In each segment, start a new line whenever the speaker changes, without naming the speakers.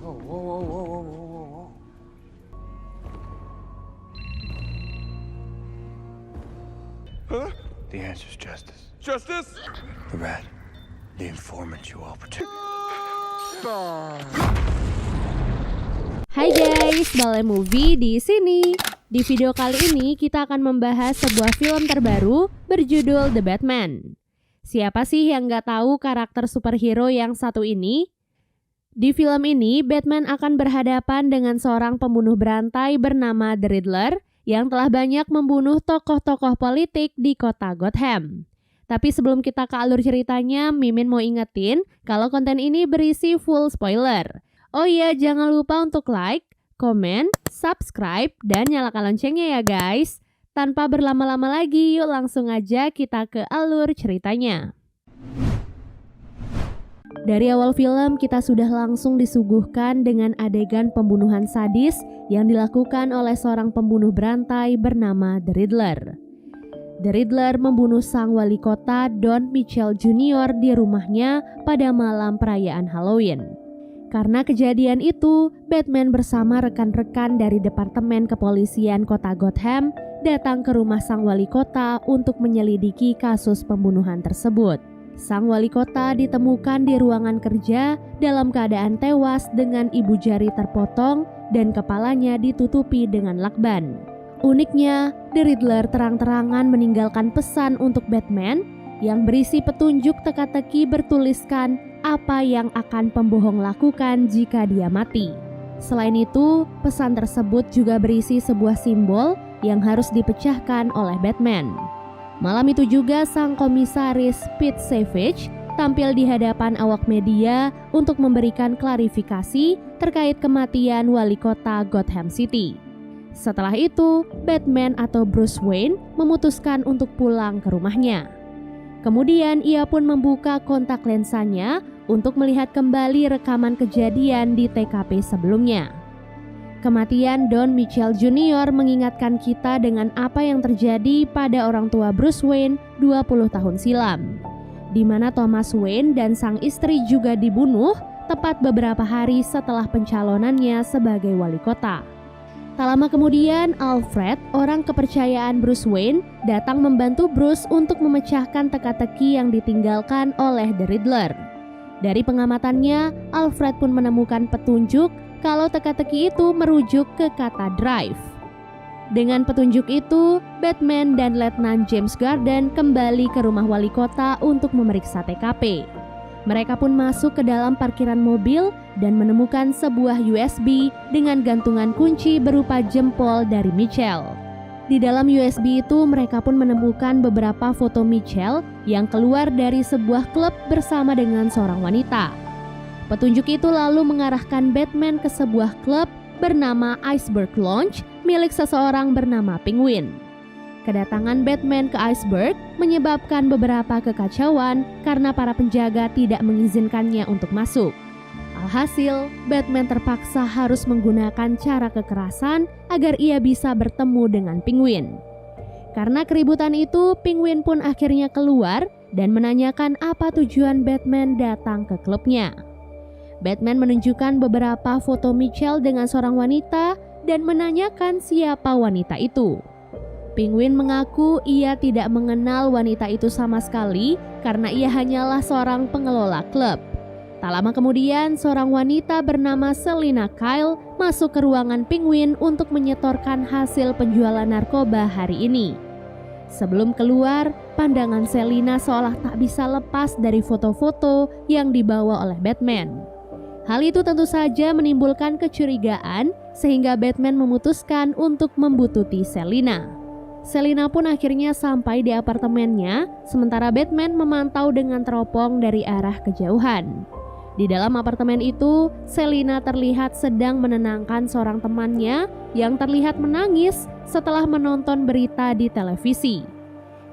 Whoa, whoa, whoa, whoa, whoa, whoa, whoa. Huh? The answer's justice.
Justice?
The rat. The informant you all protect.
Hai guys, Balai Movie di sini. Di video kali ini kita akan membahas sebuah film terbaru berjudul The Batman. Siapa sih yang nggak tahu karakter superhero yang satu ini? Di film ini, Batman akan berhadapan dengan seorang pembunuh berantai bernama The Riddler yang telah banyak membunuh tokoh-tokoh politik di kota Gotham. Tapi sebelum kita ke alur ceritanya, Mimin mau ingetin kalau konten ini berisi full spoiler. Oh iya, jangan lupa untuk like, komen, subscribe, dan nyalakan loncengnya ya guys. Tanpa berlama-lama lagi, yuk langsung aja kita ke alur ceritanya. Dari awal film, kita sudah langsung disuguhkan dengan adegan pembunuhan sadis yang dilakukan oleh seorang pembunuh berantai bernama The Riddler. The Riddler membunuh sang wali kota Don Mitchell Jr. di rumahnya pada malam perayaan Halloween. Karena kejadian itu, Batman bersama rekan-rekan dari Departemen Kepolisian Kota Gotham datang ke rumah sang wali kota untuk menyelidiki kasus pembunuhan tersebut. Sang wali kota ditemukan di ruangan kerja dalam keadaan tewas dengan ibu jari terpotong dan kepalanya ditutupi dengan lakban. Uniknya, The Riddler terang-terangan meninggalkan pesan untuk Batman yang berisi petunjuk teka-teki bertuliskan apa yang akan pembohong lakukan jika dia mati. Selain itu, pesan tersebut juga berisi sebuah simbol yang harus dipecahkan oleh Batman. Malam itu juga sang komisaris Pete Savage tampil di hadapan awak media untuk memberikan klarifikasi terkait kematian wali kota Gotham City. Setelah itu, Batman atau Bruce Wayne memutuskan untuk pulang ke rumahnya. Kemudian ia pun membuka kontak lensanya untuk melihat kembali rekaman kejadian di TKP sebelumnya. Kematian Don Mitchell Jr. mengingatkan kita dengan apa yang terjadi pada orang tua Bruce Wayne 20 tahun silam, di mana Thomas Wayne dan sang istri juga dibunuh tepat beberapa hari setelah pencalonannya sebagai wali kota. Tak lama kemudian, Alfred, orang kepercayaan Bruce Wayne, datang membantu Bruce untuk memecahkan teka-teki yang ditinggalkan oleh The Riddler. Dari pengamatannya, Alfred pun menemukan petunjuk kalau teka-teki itu merujuk ke kata drive. Dengan petunjuk itu, Batman dan Letnan James Garden kembali ke rumah wali kota untuk memeriksa TKP. Mereka pun masuk ke dalam parkiran mobil dan menemukan sebuah USB dengan gantungan kunci berupa jempol dari Mitchell. Di dalam USB itu mereka pun menemukan beberapa foto Mitchell yang keluar dari sebuah klub bersama dengan seorang wanita. Petunjuk itu lalu mengarahkan Batman ke sebuah klub bernama Iceberg Lounge milik seseorang bernama Penguin. Kedatangan Batman ke Iceberg menyebabkan beberapa kekacauan karena para penjaga tidak mengizinkannya untuk masuk. Alhasil, Batman terpaksa harus menggunakan cara kekerasan agar ia bisa bertemu dengan Penguin. Karena keributan itu, Penguin pun akhirnya keluar dan menanyakan apa tujuan Batman datang ke klubnya. Batman menunjukkan beberapa foto Mitchell dengan seorang wanita dan menanyakan siapa wanita itu. Penguin mengaku ia tidak mengenal wanita itu sama sekali karena ia hanyalah seorang pengelola klub. Tak lama kemudian, seorang wanita bernama Selina Kyle masuk ke ruangan Penguin untuk menyetorkan hasil penjualan narkoba hari ini. Sebelum keluar, pandangan Selina seolah tak bisa lepas dari foto-foto yang dibawa oleh Batman. Hal itu tentu saja menimbulkan kecurigaan sehingga Batman memutuskan untuk membuntuti Selina. Selina pun akhirnya sampai di apartemennya, sementara Batman memantau dengan teropong dari arah kejauhan. Di dalam apartemen itu, Selina terlihat sedang menenangkan seorang temannya yang terlihat menangis setelah menonton berita di televisi.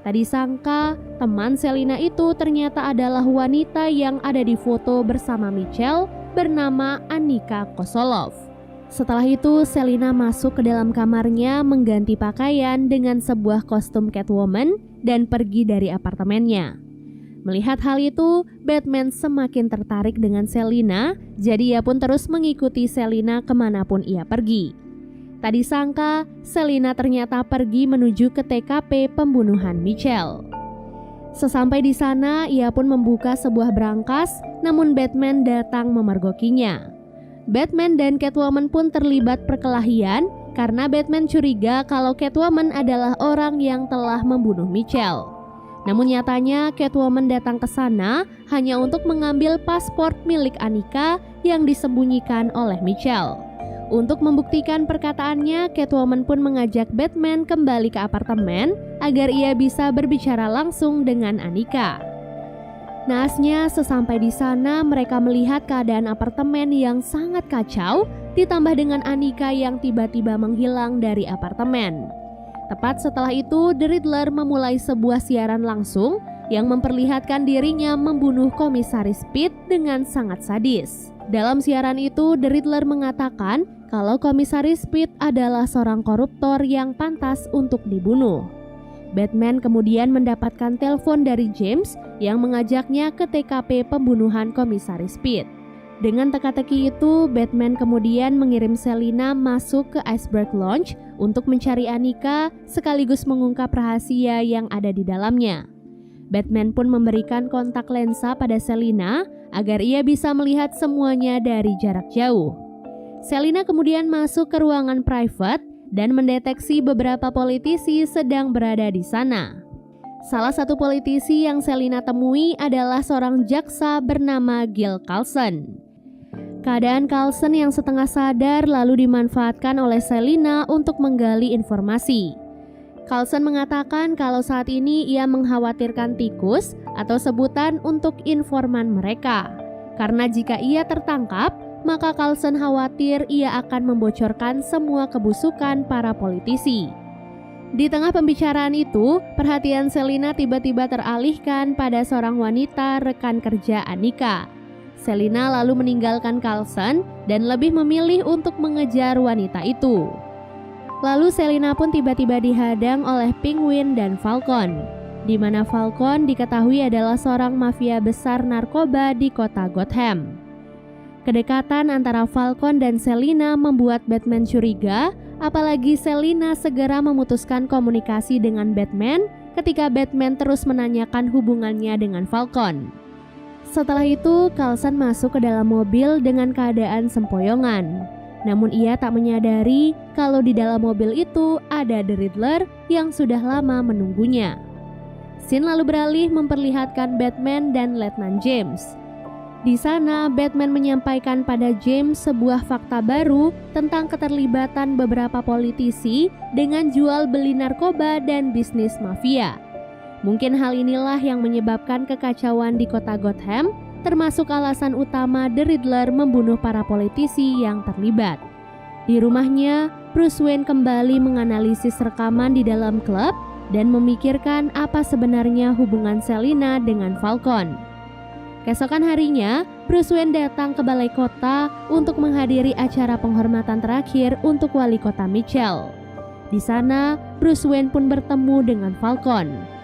Tak disangka, teman Selina itu ternyata adalah wanita yang ada di foto bersama Mitchell bernama Annika Kosolov. Setelah itu, Selina masuk ke dalam kamarnya mengganti pakaian dengan sebuah kostum Catwoman dan pergi dari apartemennya. Melihat hal itu, Batman semakin tertarik dengan Selina, jadi ia pun terus mengikuti Selina kemanapun ia pergi. Tak disangka, Selina ternyata pergi menuju ke TKP pembunuhan Michelle. Sesampai di sana, ia pun membuka sebuah brankas, namun Batman datang memergokinya. Batman dan Catwoman pun terlibat perkelahian karena Batman curiga kalau Catwoman adalah orang yang telah membunuh Michelle. Namun nyatanya Catwoman datang ke sana hanya untuk mengambil paspor milik Annika yang disembunyikan oleh Michelle. Untuk membuktikan perkataannya, Catwoman pun mengajak Batman kembali ke apartemen agar ia bisa berbicara langsung dengan Annika. Naasnya, sesampai di sana mereka melihat keadaan apartemen yang sangat kacau, ditambah dengan Annika yang tiba-tiba menghilang dari apartemen. Tepat setelah itu, The Riddler memulai sebuah siaran langsung yang memperlihatkan dirinya membunuh Komisaris Speed dengan sangat sadis. Dalam siaran itu, The Riddler mengatakan kalau Komisaris Speed adalah seorang koruptor yang pantas untuk dibunuh. Batman kemudian mendapatkan telepon dari James yang mengajaknya ke TKP pembunuhan Komisaris Speed. Dengan teka-teki itu, Batman kemudian mengirim Selina masuk ke Iceberg Lounge untuk mencari Annika sekaligus mengungkap rahasia yang ada di dalamnya. Batman pun memberikan kontak lensa pada Selina agar ia bisa melihat semuanya dari jarak jauh. Selina kemudian masuk ke ruangan private dan mendeteksi beberapa politisi sedang berada di sana. Salah satu politisi yang Selina temui adalah seorang jaksa bernama Gil Carlson. Keadaan Carlson yang setengah sadar lalu dimanfaatkan oleh Selina untuk menggali informasi. Carlson mengatakan kalau saat ini ia mengkhawatirkan tikus atau sebutan untuk informan mereka. Karena jika ia tertangkap, maka Carlson khawatir ia akan membocorkan semua kebusukan para politisi. Di tengah pembicaraan itu, perhatian Selina tiba-tiba teralihkan pada seorang wanita rekan kerja Annika. Selina lalu meninggalkan Carlson dan lebih memilih untuk mengejar wanita itu. Lalu Selina pun tiba-tiba dihadang oleh Penguin dan Falcon, di mana Falcon diketahui adalah seorang mafia besar narkoba di kota Gotham. Kedekatan antara Falcon dan Selina membuat Batman curiga, apalagi Selina segera memutuskan komunikasi dengan Batman ketika Batman terus menanyakan hubungannya dengan Falcon. Setelah itu, Carlson masuk ke dalam mobil dengan keadaan sempoyongan. Namun ia tak menyadari kalau di dalam mobil itu ada The Riddler yang sudah lama menunggunya. Scene lalu beralih memperlihatkan Batman dan Letnan James. Di sana, Batman menyampaikan pada James sebuah fakta baru tentang keterlibatan beberapa politisi dengan jual beli narkoba dan bisnis mafia. Mungkin hal inilah yang menyebabkan kekacauan di kota Gotham, termasuk alasan utama The Riddler membunuh para politisi yang terlibat. Di rumahnya, Bruce Wayne kembali menganalisis rekaman di dalam klub dan memikirkan apa sebenarnya hubungan Selina dengan Falcon. Keesokan harinya, Bruce Wayne datang ke balai kota untuk menghadiri acara penghormatan terakhir untuk wali kota Michelle. Di sana, Bruce Wayne pun bertemu dengan Falcon.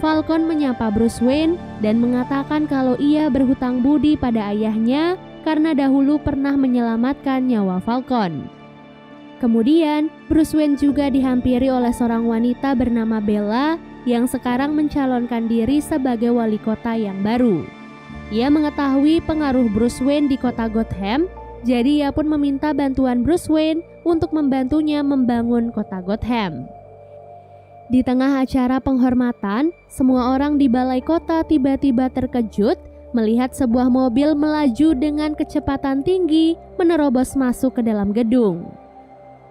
Falcon menyapa Bruce Wayne dan mengatakan kalau ia berhutang budi pada ayahnya karena dahulu pernah menyelamatkan nyawa Falcon. Kemudian, Bruce Wayne juga dihampiri oleh seorang wanita bernama Bella yang sekarang mencalonkan diri sebagai wali kota yang baru. Ia mengetahui pengaruh Bruce Wayne di kota Gotham, jadi ia pun meminta bantuan Bruce Wayne untuk membantunya membangun kota Gotham. Di tengah acara penghormatan, semua orang di balai kota tiba-tiba terkejut melihat sebuah mobil melaju dengan kecepatan tinggi menerobos masuk ke dalam gedung.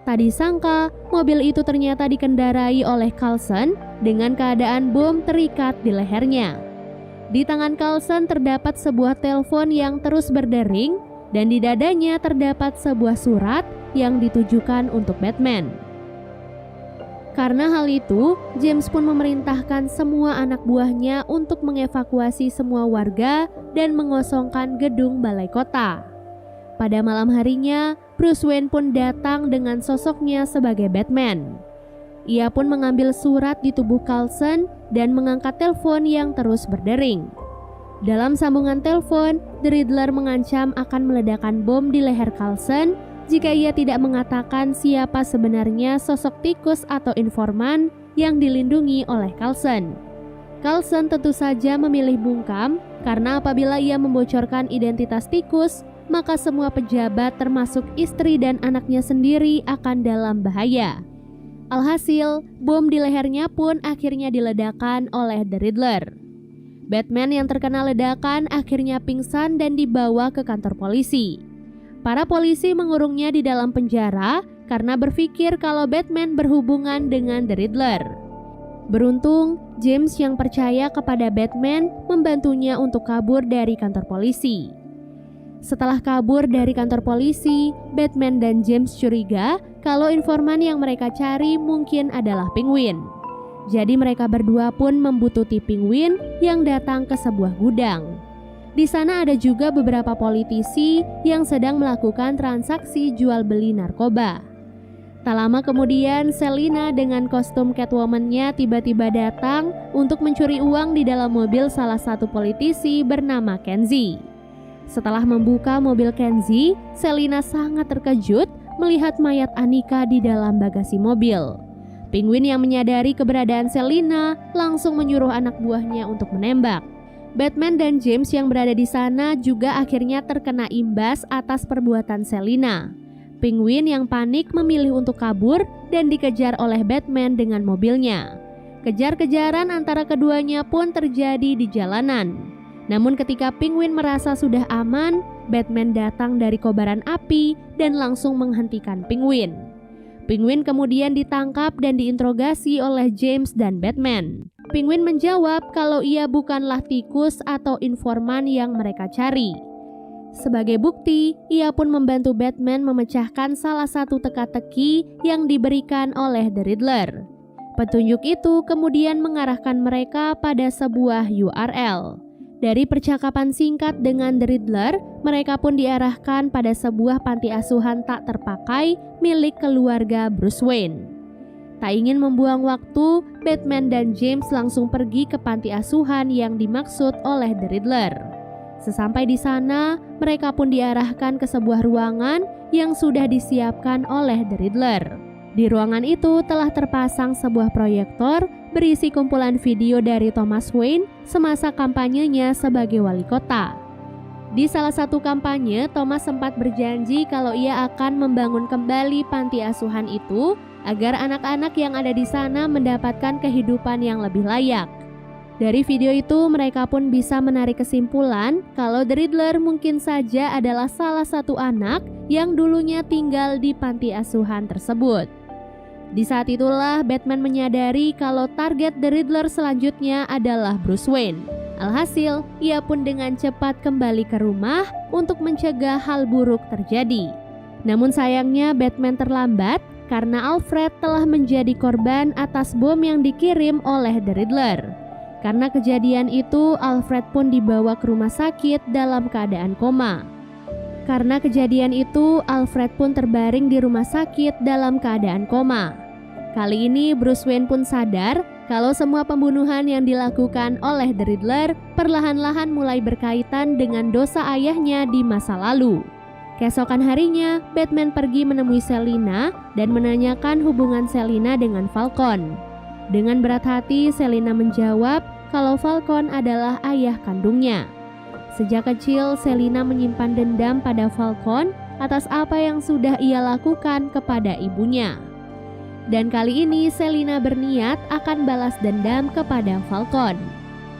Tak disangka, mobil itu ternyata dikendarai oleh Carlson dengan keadaan bom terikat di lehernya. Di tangan Carlson terdapat sebuah telepon yang terus berdering dan di dadanya terdapat sebuah surat yang ditujukan untuk Batman. Karena hal itu, James pun memerintahkan semua anak buahnya untuk mengevakuasi semua warga dan mengosongkan gedung balai kota. Pada malam harinya, Bruce Wayne pun datang dengan sosoknya sebagai Batman. Ia pun mengambil surat di tubuh Carlson dan mengangkat telepon yang terus berdering. Dalam sambungan telepon, The Riddler mengancam akan meledakkan bom di leher Carlson jika ia tidak mengatakan siapa sebenarnya sosok tikus atau informan yang dilindungi oleh Carlson. Carlson tentu saja memilih bungkam karena apabila ia membocorkan identitas tikus, maka semua pejabat termasuk istri dan anaknya sendiri akan dalam bahaya. Alhasil, bom di lehernya pun akhirnya diledakkan oleh The Riddler. Batman yang terkena ledakan akhirnya pingsan dan dibawa ke kantor polisi. Para polisi mengurungnya di dalam penjara karena berpikir kalau Batman berhubungan dengan The Riddler. Beruntung, James yang percaya kepada Batman membantunya untuk kabur dari kantor polisi. Setelah kabur dari kantor polisi, Batman dan James curiga kalau informan yang mereka cari mungkin adalah Penguin. Jadi mereka berdua pun membututi Penguin yang datang ke sebuah gudang. Di sana ada juga beberapa politisi yang sedang melakukan transaksi jual beli narkoba. Tak lama kemudian, Selina dengan kostum Catwoman-nya tiba-tiba datang untuk mencuri uang di dalam mobil salah satu politisi bernama Kenzie. Setelah membuka mobil Kenzie, Selina sangat terkejut melihat mayat Annika di dalam bagasi mobil. Penguin yang menyadari keberadaan Selina langsung menyuruh anak buahnya untuk menembak. Batman dan James yang berada di sana juga akhirnya terkena imbas atas perbuatan Selina. Penguin yang panik memilih untuk kabur dan dikejar oleh Batman dengan mobilnya. Kejar-kejaran antara keduanya pun terjadi di jalanan. Namun ketika Penguin merasa sudah aman, Batman datang dari kobaran api dan langsung menghentikan Penguin. Penguin kemudian ditangkap dan diinterogasi oleh James dan Batman. Penguin menjawab kalau ia bukanlah tikus atau informan yang mereka cari. Sebagai bukti, ia pun membantu Batman memecahkan salah satu teka-teki yang diberikan oleh The Riddler. Petunjuk itu kemudian mengarahkan mereka pada sebuah URL. Dari percakapan singkat dengan The Riddler, mereka pun diarahkan pada sebuah panti asuhan tak terpakai milik keluarga Bruce Wayne. Tak ingin membuang waktu, Batman dan James langsung pergi ke panti asuhan yang dimaksud oleh The Riddler. Sesampai di sana, mereka pun diarahkan ke sebuah ruangan yang sudah disiapkan oleh The Riddler. Di ruangan itu telah terpasang sebuah proyektor berisi kumpulan video dari Thomas Wayne semasa kampanyenya sebagai wali kota. Di salah satu kampanye, Thomas sempat berjanji kalau ia akan membangun kembali panti asuhan itu agar anak-anak yang ada di sana mendapatkan kehidupan yang lebih layak. Dari video itu, mereka pun bisa menarik kesimpulan kalau The Riddler mungkin saja adalah salah satu anak yang dulunya tinggal di panti asuhan tersebut. Di saat itulah Batman menyadari kalau target The Riddler selanjutnya adalah Bruce Wayne. Alhasil, ia pun dengan cepat kembali ke rumah untuk mencegah hal buruk terjadi. Namun sayangnya Batman terlambat karena Alfred telah menjadi korban atas bom yang dikirim oleh The Riddler. Karena kejadian itu, Alfred pun dibawa ke rumah sakit dalam keadaan koma. Karena kejadian itu, Alfred pun terbaring di rumah sakit dalam keadaan koma. Kali ini Bruce Wayne pun sadar kalau semua pembunuhan yang dilakukan oleh The Riddler perlahan-lahan mulai berkaitan dengan dosa ayahnya di masa lalu. Keesokan harinya, Batman pergi menemui Selina dan menanyakan hubungan Selina dengan Falcon. Dengan berat hati, Selina menjawab kalau Falcon adalah ayah kandungnya. Sejak kecil, Selina menyimpan dendam pada Falcon atas apa yang sudah ia lakukan kepada ibunya. Dan kali ini Selina berniat akan balas dendam kepada Falcon.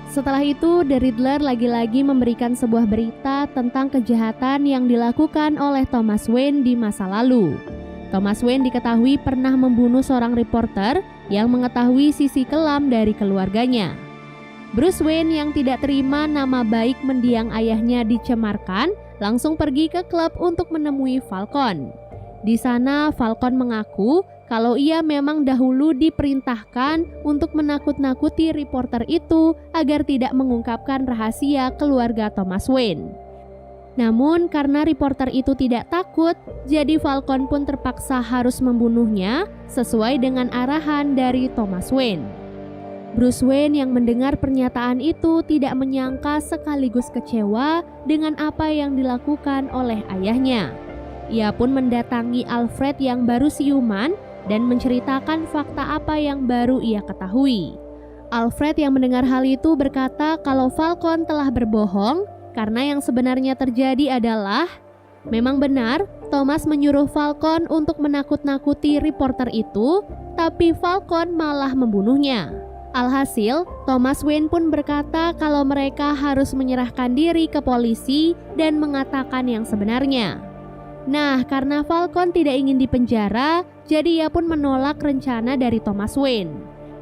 Setelah itu, The Riddler lagi-lagi memberikan sebuah berita tentang kejahatan yang dilakukan oleh Thomas Wayne di masa lalu. Thomas Wayne diketahui pernah membunuh seorang reporter yang mengetahui sisi kelam dari keluarganya. Bruce Wayne yang tidak terima nama baik mendiang ayahnya dicemarkan, langsung pergi ke klub untuk menemui Falcon. Di sana, Falcon mengaku kalau ia memang dahulu diperintahkan untuk menakut-nakuti reporter itu agar tidak mengungkapkan rahasia keluarga Thomas Wayne. Namun karena reporter itu tidak takut, jadi Falcon pun terpaksa harus membunuhnya sesuai dengan arahan dari Thomas Wayne. Bruce Wayne yang mendengar pernyataan itu tidak menyangka sekaligus kecewa dengan apa yang dilakukan oleh ayahnya. Ia pun mendatangi Alfred yang baru siuman dan menceritakan fakta apa yang baru ia ketahui. Alfred yang mendengar hal itu berkata kalau Falcon telah berbohong karena yang sebenarnya terjadi adalah memang benar Thomas menyuruh Falcon untuk menakut-nakuti reporter itu, tapi Falcon malah membunuhnya. Alhasil, Thomas Wayne pun berkata kalau mereka harus menyerahkan diri ke polisi dan mengatakan yang sebenarnya. Nah, karena Falcon tidak ingin dipenjara, jadi ia pun menolak rencana dari Thomas Wayne.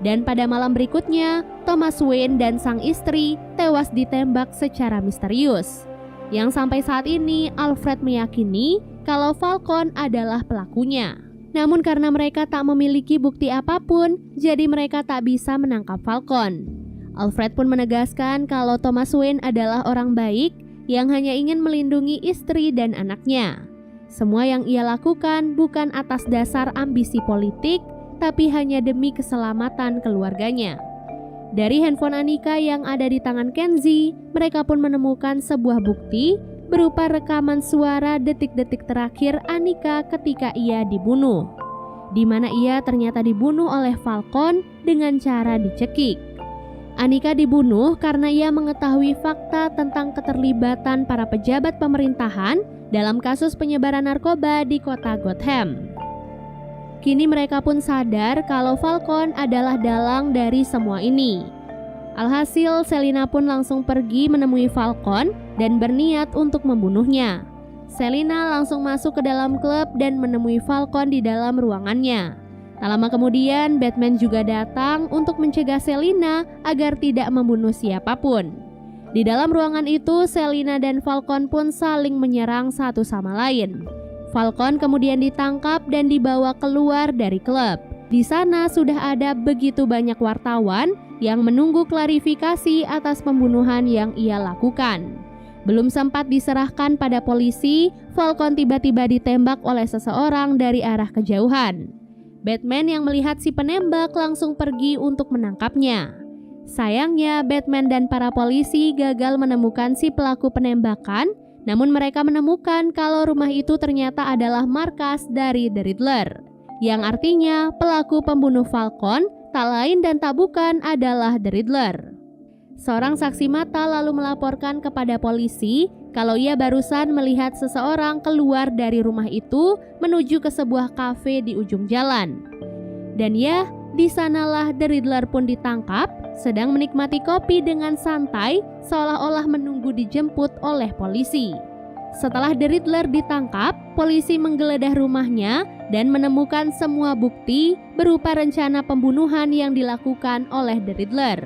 Dan pada malam berikutnya, Thomas Wayne dan sang istri tewas ditembak secara misterius. Yang sampai saat ini, Alfred meyakini kalau Falcon adalah pelakunya. Namun karena mereka tak memiliki bukti apapun, jadi mereka tak bisa menangkap Falcon. Alfred pun menegaskan kalau Thomas Wayne adalah orang baik yang hanya ingin melindungi istri dan anaknya. Semua yang ia lakukan bukan atas dasar ambisi politik, tapi hanya demi keselamatan keluarganya. Dari handphone Annika yang ada di tangan Kenzie, mereka pun menemukan sebuah bukti berupa rekaman suara detik-detik terakhir Annika ketika ia dibunuh, di mana ia ternyata dibunuh oleh Falcon dengan cara dicekik. Annika dibunuh karena ia mengetahui fakta tentang keterlibatan para pejabat pemerintahan dalam kasus penyebaran narkoba di kota Gotham. Kini mereka pun sadar kalau Falcon adalah dalang dari semua ini. Alhasil, Selina pun langsung pergi menemui Falcon dan berniat untuk membunuhnya. Selina langsung masuk ke dalam klub dan menemui Falcon di dalam ruangannya. Tak lama kemudian, Batman juga datang untuk mencegah Selina agar tidak membunuh siapapun. Di dalam ruangan itu, Selina dan Falcon pun saling menyerang satu sama lain. Falcon kemudian ditangkap dan dibawa keluar dari klub. Di sana sudah ada begitu banyak wartawan yang menunggu klarifikasi atas pembunuhan yang ia lakukan. Belum sempat diserahkan pada polisi, Falcon tiba-tiba ditembak oleh seseorang dari arah kejauhan. Batman yang melihat si penembak langsung pergi untuk menangkapnya. Sayangnya, Batman dan para polisi gagal menemukan si pelaku penembakan, namun mereka menemukan kalau rumah itu ternyata adalah markas dari The Riddler, yang artinya pelaku pembunuh Falcon tak lain dan tak bukan adalah The Riddler. Seorang saksi mata lalu melaporkan kepada polisi kalau ia barusan melihat seseorang keluar dari rumah itu menuju ke sebuah kafe di ujung jalan. Dan ya, di sanalah The Riddler pun ditangkap, sedang menikmati kopi dengan santai seolah-olah menunggu dijemput oleh polisi. Setelah The Riddler ditangkap, polisi menggeledah rumahnya dan menemukan semua bukti berupa rencana pembunuhan yang dilakukan oleh The Riddler.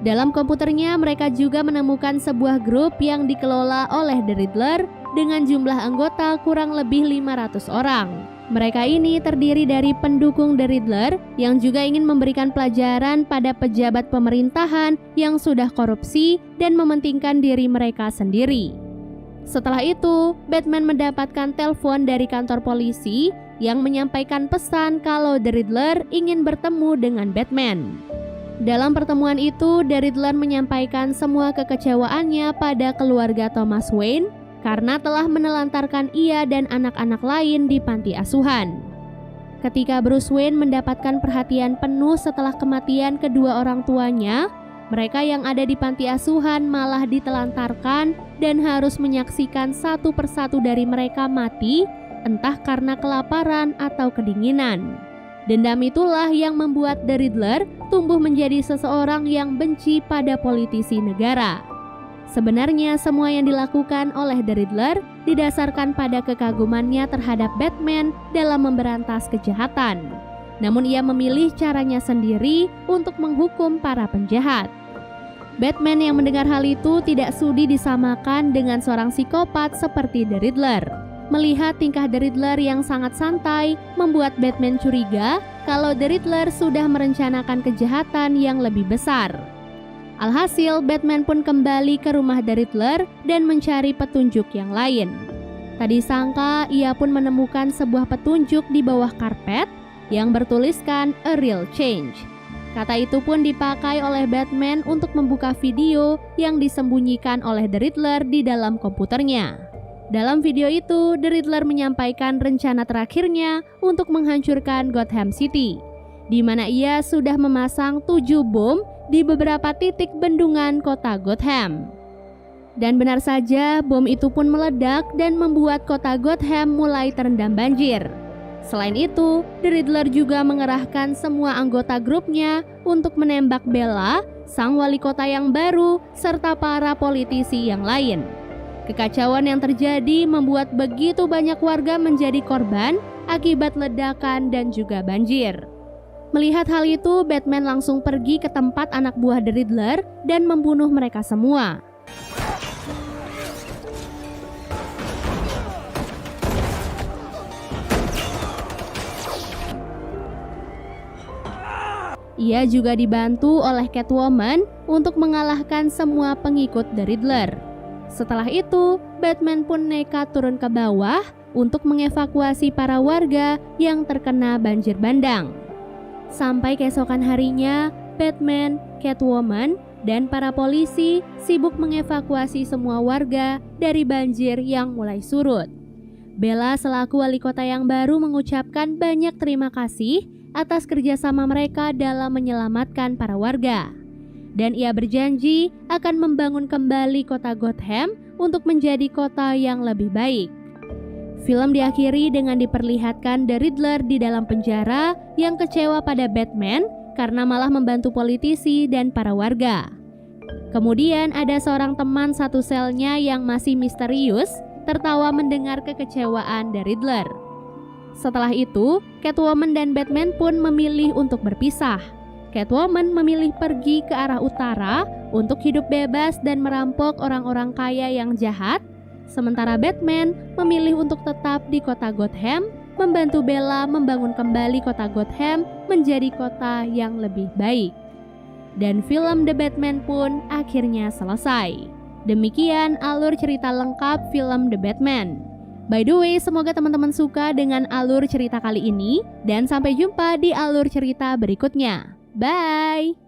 Dalam komputernya mereka juga menemukan sebuah grup yang dikelola oleh The Riddler dengan jumlah anggota kurang lebih 500 orang. Mereka ini terdiri dari pendukung The Riddler yang juga ingin memberikan pelajaran pada pejabat pemerintahan yang sudah korupsi dan mementingkan diri mereka sendiri. Setelah itu, Batman mendapatkan telepon dari kantor polisi yang menyampaikan pesan kalau The Riddler ingin bertemu dengan Batman. Dalam pertemuan itu, The Riddler menyampaikan semua kekecewaannya pada keluarga Thomas Wayne karena telah menelantarkan ia dan anak-anak lain di panti asuhan. Ketika Bruce Wayne mendapatkan perhatian penuh setelah kematian kedua orang tuanya, mereka yang ada di panti asuhan malah ditelantarkan dan harus menyaksikan satu persatu dari mereka mati, entah karena kelaparan atau kedinginan. Dendam itulah yang membuat The Riddler tumbuh menjadi seseorang yang benci pada politisi negara. Sebenarnya semua yang dilakukan oleh The Riddler didasarkan pada kekagumannya terhadap Batman dalam memberantas kejahatan. Namun ia memilih caranya sendiri untuk menghukum para penjahat. Batman yang mendengar hal itu tidak sudi disamakan dengan seorang psikopat seperti The Riddler. Melihat tingkah The Riddler yang sangat santai membuat Batman curiga kalau The Riddler sudah merencanakan kejahatan yang lebih besar. Alhasil, Batman pun kembali ke rumah The Riddler dan mencari petunjuk yang lain. Tak disangka, ia pun menemukan sebuah petunjuk di bawah karpet yang bertuliskan "A Real Change". Kata itu pun dipakai oleh Batman untuk membuka video yang disembunyikan oleh The Riddler di dalam komputernya. Dalam video itu, The Riddler menyampaikan rencana terakhirnya untuk menghancurkan Gotham City, di mana ia sudah memasang 7 bom di beberapa titik bendungan kota Gotham. Dan benar saja, bom itu pun meledak dan membuat kota Gotham mulai terendam banjir. Selain itu, The Riddler juga mengerahkan semua anggota grupnya untuk menembak Bella, sang wali kota yang baru, serta para politisi yang lain. Kekacauan yang terjadi membuat begitu banyak warga menjadi korban akibat ledakan dan juga banjir. Melihat hal itu, Batman langsung pergi ke tempat anak buah The Riddler dan membunuh mereka semua. Ia juga dibantu oleh Catwoman untuk mengalahkan semua pengikut The Riddler. Setelah itu, Batman pun nekat turun ke bawah untuk mengevakuasi para warga yang terkena banjir bandang. Sampai keesokan harinya, Batman, Catwoman, dan para polisi sibuk mengevakuasi semua warga dari banjir yang mulai surut. Bella selaku wali kota yang baru mengucapkan banyak terima kasih atas kerjasama mereka dalam menyelamatkan para warga. Dan ia berjanji akan membangun kembali kota Gotham untuk menjadi kota yang lebih baik. Film diakhiri dengan diperlihatkan The Riddler di dalam penjara yang kecewa pada Batman karena malah membantu politisi dan para warga. Kemudian ada seorang teman satu selnya yang masih misterius tertawa mendengar kekecewaan The Riddler. Setelah itu, Catwoman dan Batman pun memilih untuk berpisah. Catwoman memilih pergi ke arah utara untuk hidup bebas dan merampok orang-orang kaya yang jahat, sementara Batman memilih untuk tetap di kota Gotham, membantu Bella membangun kembali kota Gotham menjadi kota yang lebih baik. Dan film The Batman pun akhirnya selesai. Demikian alur cerita lengkap film The Batman. By the way, semoga teman-teman suka dengan alur cerita kali ini dan sampai jumpa di alur cerita berikutnya. Bye!